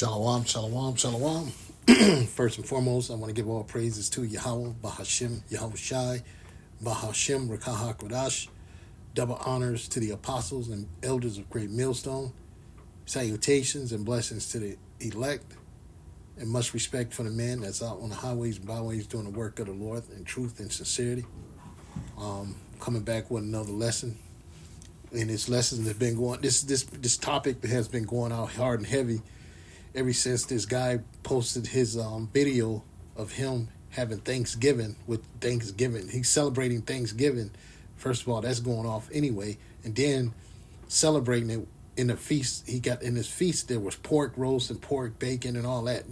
Shalom, shalom, shalom. First and foremost, I want to give all praises to Yahweh, Bahashim, Yahweh Shai, Bahashim, Rakaha Kodash. Double honors to the apostles and elders of Great Millstone. Salutations and blessings to the elect. And much respect for the men that's out on the highways and byways doing the work of the Lord in truth and sincerity. Coming back with another lesson. And this lesson has been going, this topic has been going out hard and heavy ever since this guy posted his video of him having Thanksgiving with Thanksgiving. He's celebrating Thanksgiving. First of all, that's going off anyway. And then celebrating it in the feast. He got in his feast, there was pork roast and pork bacon and all that,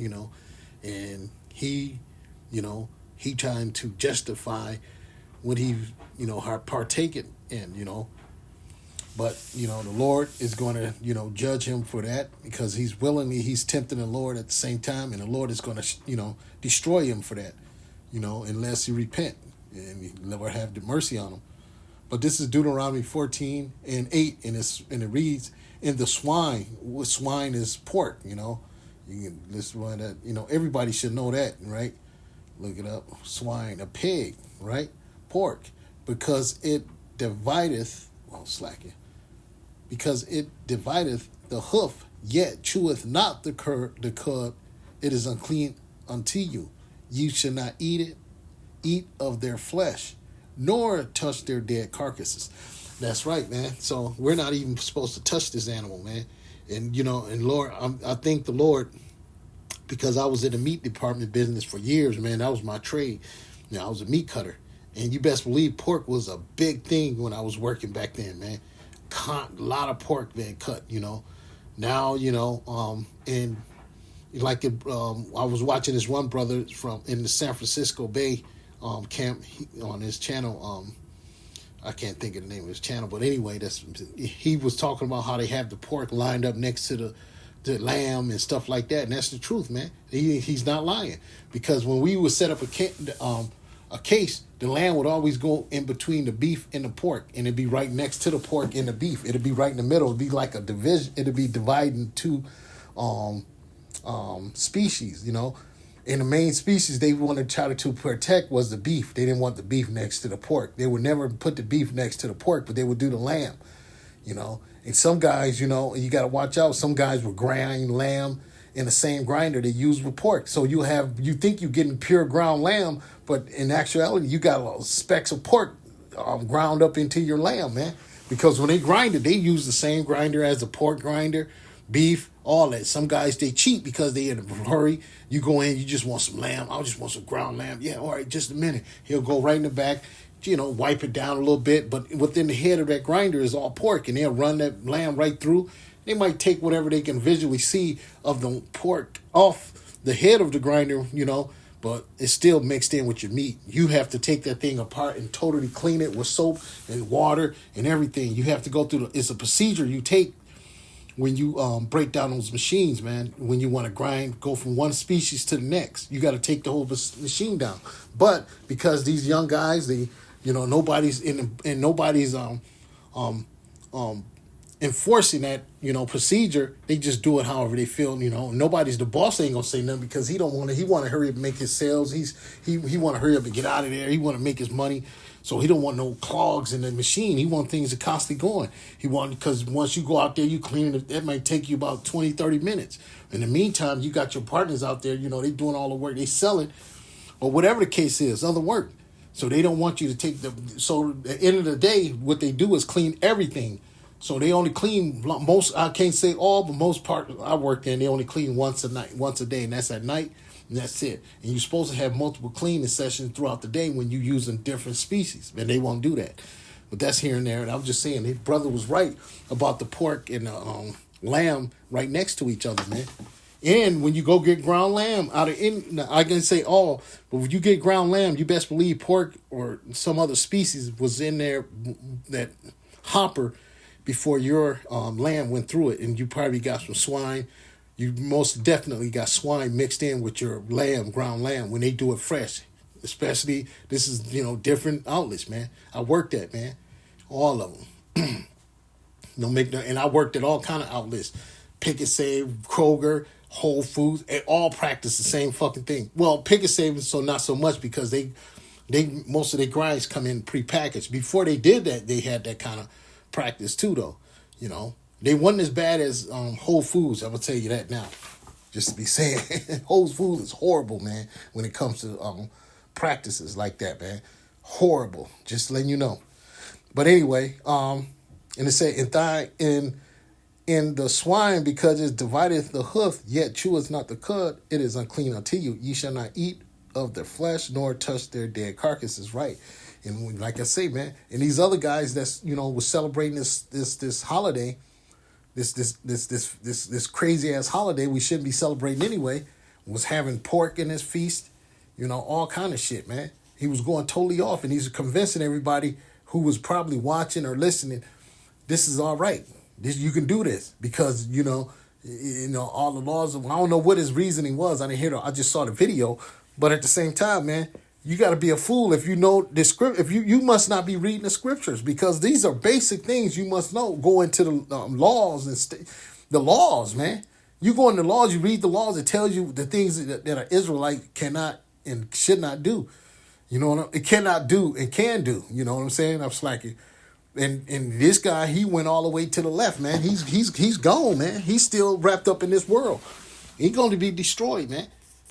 And he trying to justify what he, partaken in. But, the Lord is going to, judge him for that because he's tempting the Lord at the same time. And the Lord is going to, destroy him for that, unless he repent and he never have the mercy on him. But this is Deuteronomy 14:8, and it reads, "In the swine, swine is pork, this one that, everybody should know that, right? Look it up. Swine, a pig, right? Pork, because it divideth, because it divideth the hoof, yet cheweth not the cud, it is unclean unto you. You shall not eat of their flesh, nor touch their dead carcasses." That's right, man. So we're not even supposed to touch this animal, man. And, and Lord, I thank the Lord because I was in the meat department business for years, man. That was my trade. I was a meat cutter. And you best believe pork was a big thing when I was working back then, man. A lot of pork being cut, Now, and like I was watching this one brother in the San Francisco Bay camp on his channel. I can't think of the name of his channel, but anyway, he was talking about how they have the pork lined up next to the lamb and stuff like that, and that's the truth, man. He's not lying, because when we would set up a case, the lamb would always go in between the beef and the pork, and it'd be right next to the pork and the beef. It'd be right in the middle. It'd be like a division. It'd be divided into species, And the main species they wanted to try to protect was the beef. They didn't want the beef next to the pork. They would never put the beef next to the pork, but they would do the lamb, And some guys, you got to watch out. Some guys will grind lamb in the same grinder they use with pork. So you think you're getting pure ground lamb, but in actuality, you got specks of pork ground up into your lamb, man. Because when they grind it, they use the same grinder as the pork grinder, beef, all that. Some guys, they cheat because they in a hurry. You go in, you just want some lamb. I just want some ground lamb. Yeah, all right, just a minute. He'll go right in the back, wipe it down a little bit. But within the head of that grinder is all pork, and they'll run that lamb right through. They might take whatever they can visually see of the pork off the head of the grinder, but it's still mixed in with your meat. You have to take that thing apart and totally clean it with soap and water and everything. You have to go through it's a procedure you take when you break down those machines, man. When you want to go from one species to the next, you got to take the whole machine down. But because these young guys, nobody's nobody's enforcing that, procedure, they just do it however they feel, the boss ain't gonna say nothing because he want to hurry up and make his sales. He want to hurry up and get out of there. He want to make his money. So he don't want no clogs in the machine. He want things to constantly going. Because once you go out there, you clean it, that might take you about 20, 30 minutes. In the meantime, you got your partners out there, they doing all the work, they selling, or whatever the case is, other work. So they don't want you to take so at the end of the day, what they do is clean everything. So they only clean most, I can't say all, but most part I work in, they only clean once a day, and that's at night, and that's it. And you're supposed to have multiple cleaning sessions throughout the day when you're using different species, and they won't do that. But that's here and there, and I was just saying, his brother was right about the pork and the lamb right next to each other, man. And when you go get ground lamb I can say all, but when you get ground lamb, you best believe pork or some other species was in there, that hopper, before your lamb went through it, and you probably got some swine. You most definitely got swine mixed in with your lamb, ground lamb, when they do it fresh. Especially, this is, different outlets, man. I worked at, man. All of them. And I worked at all kind of outlets. Pick and Save, Kroger, Whole Foods, they all practice the same fucking thing. Well, Picket Savings, so not so much because they most of their grinds come in prepackaged. Before they did that, they had that kind of practice too, though. You know, they wasn't as bad as Whole Foods. I'm gonna tell you that now. Just to be saying, Whole Foods is horrible, man. When it comes to practices like that, man, horrible. Just letting you know. But anyway, and it said in the swine, because it divideth the hoof, yet cheweth not the cud, it is unclean unto you. Ye shall not eat of their flesh, nor touch their dead carcasses. Right. And like I say, man, and these other guys that's, was celebrating this holiday, this crazy ass holiday we shouldn't be celebrating anyway, was having pork in his feast, all kind of shit, man. He was going totally off, and he's convincing everybody who was probably watching or listening, this is all right. You can do this because all the laws. I don't know what his reasoning was. I didn't hear. I just saw the video, but at the same time, man, you got to be a fool if you know the script. If you must not be reading the scriptures, because these are basic things you must know. Go into the laws and the laws, man. You go into the laws, you read the laws. It tells you the things that an Israelite cannot and should not do. It cannot do and can do. You know what I'm saying? I'm slacking. And this guy, he went all the way to the left, man. He's gone, man. He's still wrapped up in this world. He's going to be destroyed, man.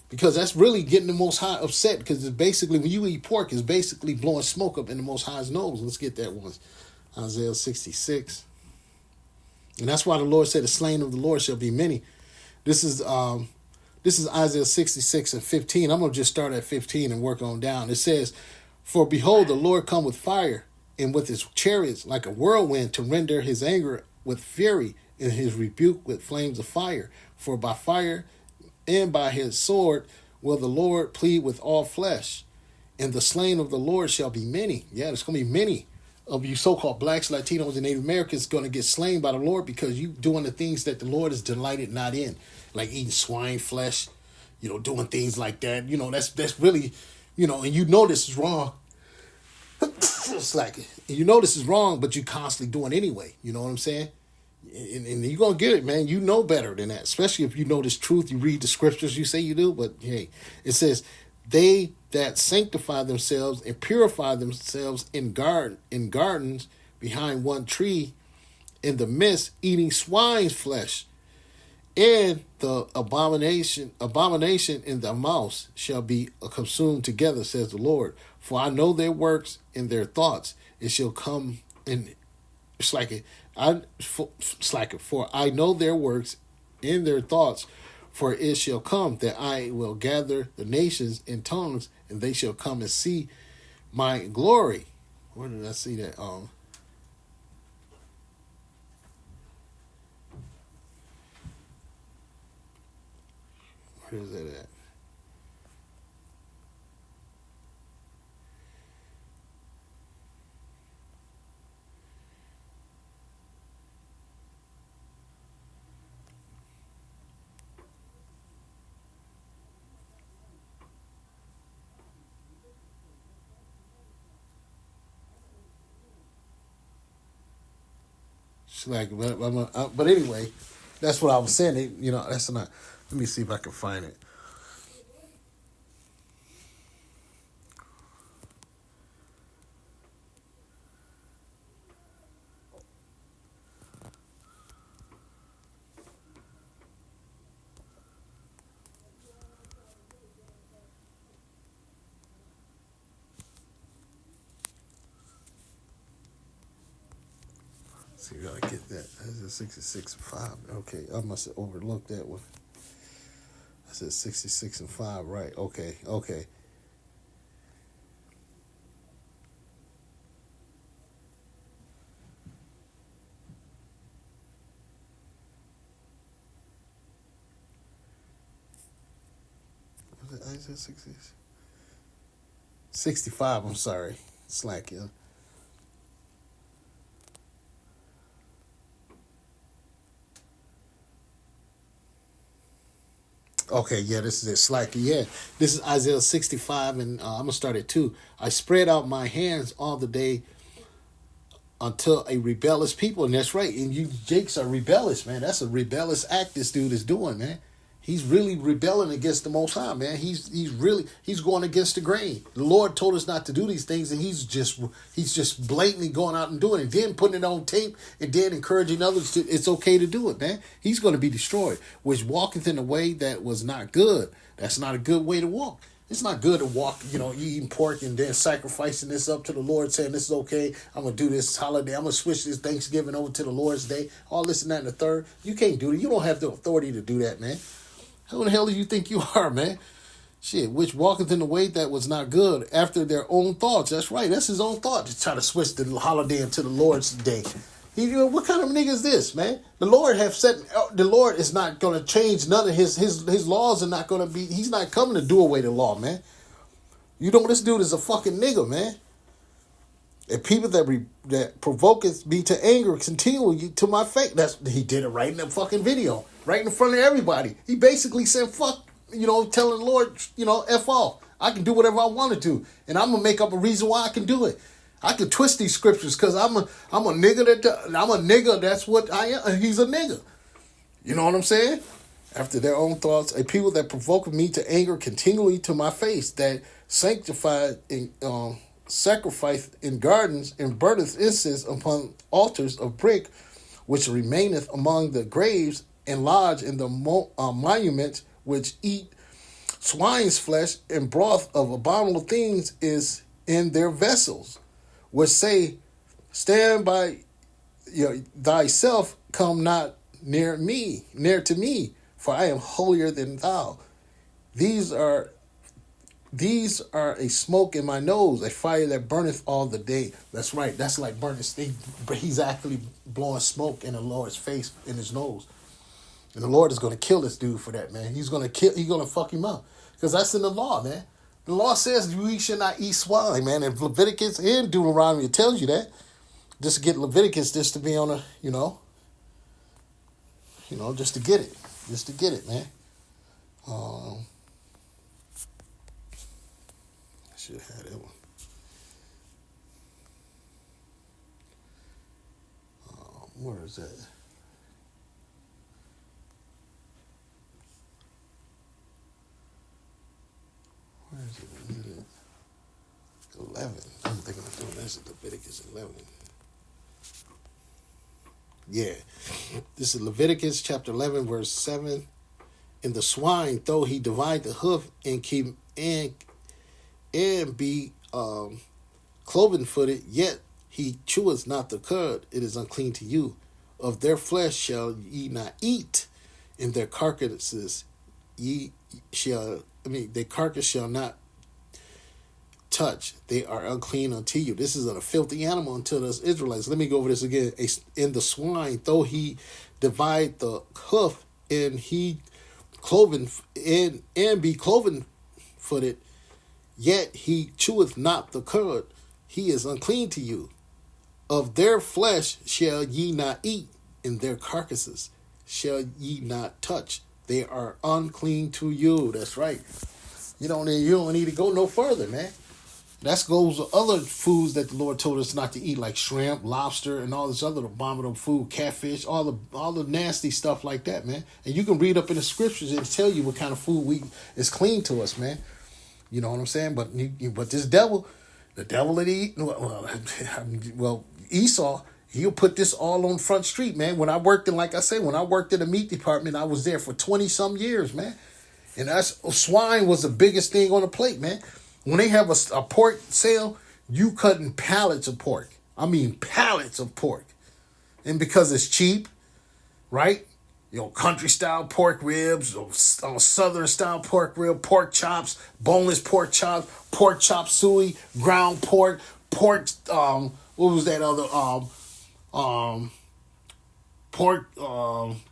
Because that's really getting the Most High upset. Because it's basically, when you eat pork, it's basically blowing smoke up in the Most High's nose. Let's get that once. Isaiah 66. And that's why the Lord said, the slain of the Lord shall be many. This is Isaiah 66 and 15. I'm going to just start at 15 and work on down. It says, for behold, the Lord come with fire, and with his chariots like a whirlwind, to render his anger with fury, and his rebuke with flames of fire. For by fire and by his sword will the Lord plead with all flesh. And the slain of the Lord shall be many. Yeah, there's going to be many of you so-called blacks, Latinos, and Native Americans going to get slain by the Lord because you doing the things that the Lord is delighted not in. Like eating swine flesh, doing things like that. That's really, and this is wrong. It's like, this is wrong, but you constantly doing it anyway. You know what I'm saying? And you're going to get it, man. You know better than that, especially if you know this truth. You read the scriptures, you say you do, but hey, it says, they that sanctify themselves and purify themselves in gardens behind one tree in the midst, eating swine's flesh, and the abomination in the mouse shall be consumed together, says the Lord. For I know their works and their thoughts. It shall come in. For I know their works and their thoughts. For it shall come that I will gather the nations in tongues, and they shall come and see my glory. Where did I see that? Where is that at? But anyway, that's what I was saying. That's not. Let me see if I can find it. See if I get that. That's a 66 and 5. Okay, I must have overlooked that one. I said 66 and 5, right? Okay. Was it Isaiah 66? 65, I'm sorry. Slack, yeah. Okay, yeah, this is it. Slacky, yeah. This is Isaiah 65, and I'm going to start at 2. I spread out my hands all the day until a rebellious people. And that's right. And you Jakes are rebellious, man. That's a rebellious act this dude is doing, man. He's really rebelling against the Most High, man. He's going against the grain. The Lord told us not to do these things, and he's just blatantly going out and doing it, and then putting it on tape, and then encouraging others to it's okay to do it, man. He's going to be destroyed, which walketh in a way that was not good. That's not a good way to walk. It's not good to walk, eating pork and then sacrificing this up to the Lord, saying this is okay. I'm going to do this holiday. I'm going to switch this Thanksgiving over to the Lord's Day. All this and that and the third. You can't do it. You don't have the authority to do that, man. Who the hell do you think you are, man? Shit, which walketh in the way that was not good after their own thoughts. That's right. That's his own thought to try to switch the holiday into the Lord's Day. What kind of nigga is this, man? The Lord is not going to change none of his laws are not going to be, he's not coming to do away the law, man. This dude is a fucking nigga, man. And people that provoketh me to anger continually to my face. He did it right in the fucking video. Right in front of everybody. He basically said, fuck, telling the Lord, F off. I can do whatever I want to do. And I'm going to make up a reason why I can do it. I can twist these scriptures because I'm a nigga. That's what I am. He's a nigga. You know what I'm saying? After their own thoughts, a people that provoke me to anger continually to my face, that sanctified in sacrifice in gardens and burneth incense upon altars of brick, which remaineth among the graves and lodge in the monuments, which eat swine's flesh and broth of abominable things is in their vessels, which say, stand by thyself, come not near to me, for I am holier than thou. These are a smoke in my nose, a fire that burneth all the day. That's right. That's like burning. He's actually blowing smoke in the Lord's face, in his nose. And the Lord is going to kill this dude for that, man. He's going to fuck him up. Because that's in the law, man. The law says we should not eat swine, man. And Leviticus and Deuteronomy tells you that. Just to get Leviticus, just to be on a, just to get it. Just to get it, man. I should have had that one. Where is that? Where is it? 11. I'm thinking of doing this at Leviticus 11. Yeah. This is Leviticus chapter 11, verse 7. In the swine, though he divide the hoof and keep and be cloven-footed, yet he cheweth not the cud, it is unclean to you. Of their flesh shall ye not eat, and their carcasses their carcass shall not touch. They are unclean unto you. This is a filthy animal unto the Israelites. Let me go over this again. In the swine, though he divide the hoof, and he cloven and be cloven-footed, yet he cheweth not the cud, he is unclean to you. Of their flesh shall ye not eat, and their carcasses shall ye not touch. They are unclean to you. That's right. You don't need to go no further, man. That goes with other foods that the Lord told us not to eat, like shrimp, lobster, and all this other abominable food, catfish, all the nasty stuff like that, man. And you can read up in the scriptures and tell you what kind of food is clean to us, man. You know what I'm saying? But this devil, the devil that eat, well, Esau, he'll put this all on Front Street, man. When I worked in the meat department, I was there for 20-some years, man. And swine was the biggest thing on the plate, man. When they have a pork sale, you cutting pallets of pork. I mean pallets of pork. And because it's cheap, right? Country style pork ribs, southern style pork rib, pork chops, boneless pork chop suey, ground pork, what was that other pork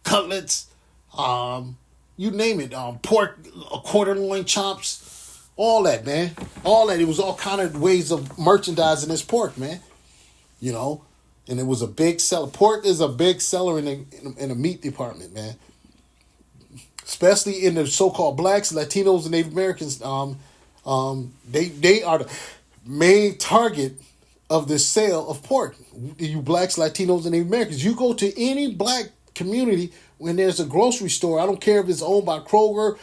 cutlets, you name it, pork quarter loin chops, all that, man. All that. It was all kind of ways of merchandising this pork, man. And it was a big seller. Pork is a big seller in the meat department, man. Especially in the so-called blacks, Latinos, and Native Americans. They are the main target of the sale of pork. You blacks, Latinos, and Native Americans. You go to any black community when there's a grocery store, I don't care if it's owned by Kroger,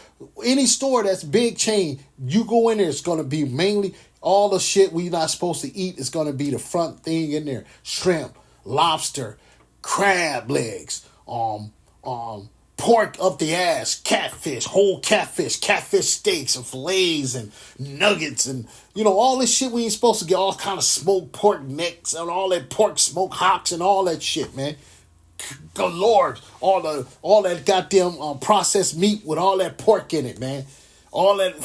any store that's big chain, you go in there, it's going to be mainly all the shit we're not supposed to eat is going to be the front thing in there. Shrimp, lobster, crab legs, pork up the ass, catfish, whole catfish steaks and fillets and nuggets and, all this shit we ain't supposed to get, all kind of smoked pork necks and all that pork smoke hocks and all that shit, man. Good Lord, all that goddamn processed meat with all that pork in it, man. All that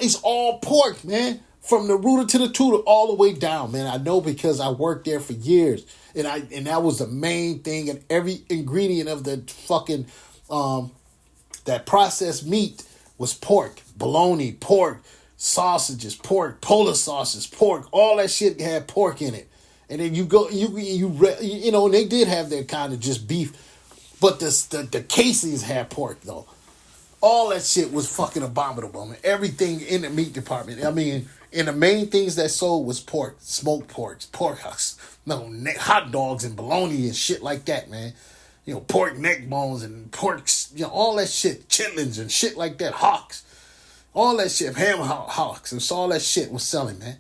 it's all pork, man. From the rooter to the tutor, all the way down, man. I know because I worked there for years, and that was the main thing, and every ingredient of the fucking that processed meat was pork, bologna, pork, sausages, pork, Polish sausages, pork. All that shit had pork in it. And then and they did have their kind of just beef, but the casings had pork though. All that shit was fucking abominable. I mean, everything in the meat department. I mean, and the main things that sold was pork, smoked porks, pork hocks, hot dogs and bologna and shit like that, man. Pork neck bones and porks, all that shit, chitlins and shit like that, hocks, all that shit, ham hocks, and so all that shit was selling, man.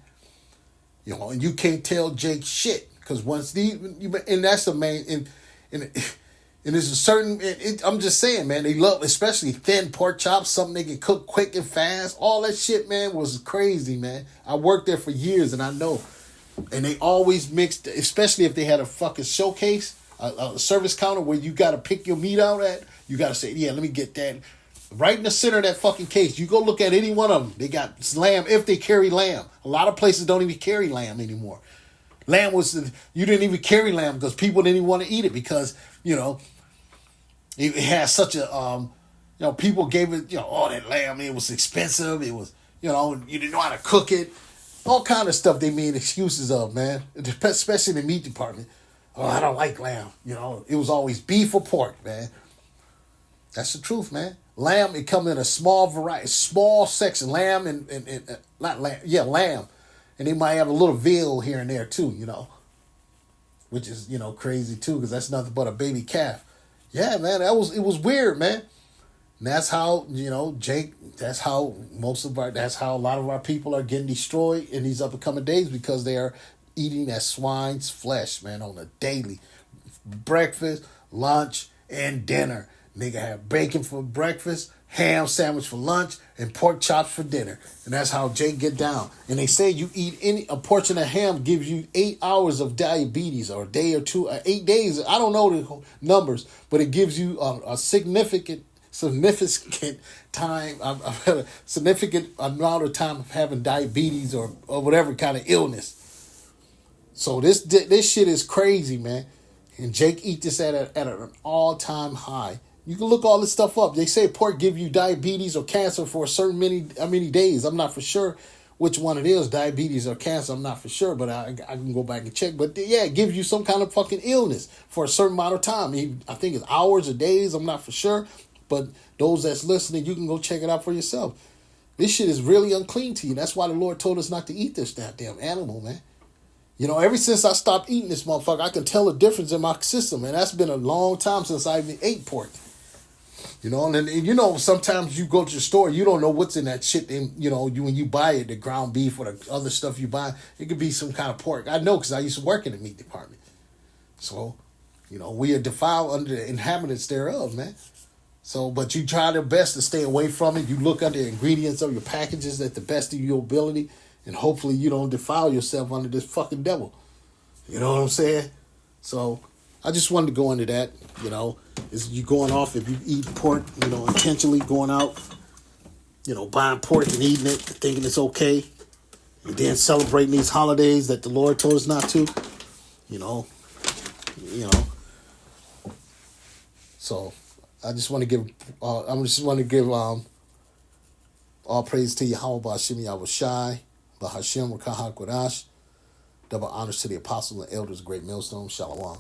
And you can't tell Jake shit because once and that's the main, and there's a certain, I'm just saying, man, they love, especially thin pork chops, something they can cook quick and fast. All that shit, man, was crazy, man. I worked there for years and I know. And they always mixed, especially if they had a fucking showcase, a service counter where you got to pick your meat out at. You got to say, yeah, let me get that. Right in the center of that fucking case. You go look at any one of them. They got lamb, if they carry lamb. A lot of places don't even carry lamb anymore. Lamb you didn't even carry lamb because people didn't even want to eat it because, it had such a, people gave it, all that lamb, it was expensive. It was, you didn't know how to cook it. All kind of stuff they made excuses of, man. Especially in the meat department. Oh, I don't like lamb. It was always beef or pork, man. That's the truth, man. Lamb, it comes in a small variety, small section. Lamb and not lamb, yeah, lamb. And they might have a little veal here and there too, which is, crazy too, because that's nothing but a baby calf. Yeah, man, it was weird, man. And that's how, Jake, that's how that's how a lot of our people are getting destroyed in these up and coming days because they are eating that swine's flesh, man, on a daily. Breakfast, lunch, and dinner. Nigga have bacon for breakfast, ham sandwich for lunch, and pork chops for dinner. And that's how Jake get down. And they say you eat a portion of ham gives you 8 hours of diabetes or a day or two, 8 days. I don't know the numbers, but it gives you a significant time. I've had a significant amount of time of having diabetes or whatever kind of illness. So this shit is crazy, man. And Jake eat this at an all-time high. You can look all this stuff up. They say pork give you diabetes or cancer for a certain many days. I'm not for sure which one it is, diabetes or cancer. I'm not for sure, but I can go back and check. But yeah, it gives you some kind of fucking illness for a certain amount of time. I think it's hours or days. I'm not for sure. But those that's listening, you can go check it out for yourself. This shit is really unclean to you. That's why the Lord told us not to eat this goddamn animal, man. Ever since I stopped eating this motherfucker, I can tell a difference in my system. And that's been a long time since I even ate pork. And sometimes you go to the store, you don't know what's in that shit. And, when you buy it, the ground beef or the other stuff you buy, it could be some kind of pork. I know because I used to work in the meat department. So, we are defiled under the inhabitants thereof, man. So, but you try your best to stay away from it. You look at the ingredients of your packages at the best of your ability. And hopefully you don't defile yourself under this fucking devil. You know what I'm saying? So, I just wanted to go into that, is you going off if you eat pork, intentionally going out, buying pork and eating it, thinking it's okay, and then celebrating these holidays that the Lord told us not to, So I just want to give, all praise to Yahweh Ba'Hashem Yahweh Shai, Ba'Hashem Rakah HaKodash, double honors to the apostles and elders, great millstone, Shalom.